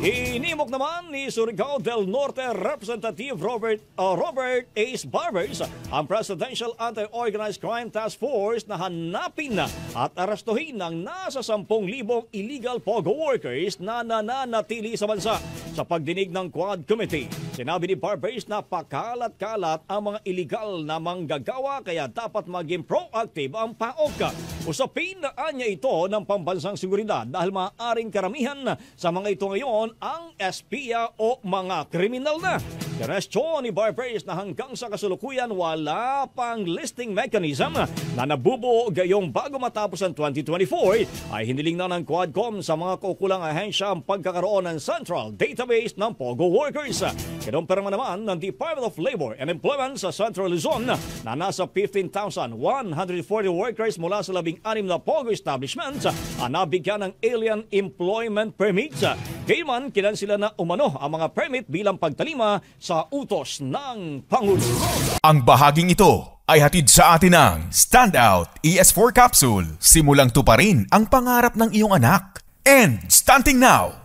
Inimok naman ni Surigao del Norte Representative Robert Ace Barbers ang Presidential Anti-Organized Crime Task Force na hanapin at arestuhin ng nasa 10,000 illegal POGO workers na nananatili sa bansa. Sa pagdinig ng Quad Committee, sinabi ni Barbers na pakalat-kalat ang mga illegal na manggagawa kaya dapat maging proactive ang PAOK. Usapin na anya ito ng pambansang seguridad dahil maaaring karamihan sa mga ito ngayon ang espia o mga kriminal na. Kinwestiyon ni Barbers na hanggang sa kasulukuyan wala pang listing mechanism na nabubuo gayong bago matapos ang 2024 ay hiniling na ng Quadcom sa mga kukulang ahensya ang pagkakaroon ng central database ng POGO workers. Kinumpirma naman ng Department of Labor and Employment sa Central Luzon na nasa 15,140 workers mula sa 16 na POGO establishments ang nabigyan ng alien employment permits. Gayman, kinansila na umano ang mga permit bilang pagtalima sa utos ng Pangulo. Ang bahaging ito ay hatid sa atin ng Standout ES4 Capsule. Simulang tuparin ang pangarap ng iyong anak. And stunting now!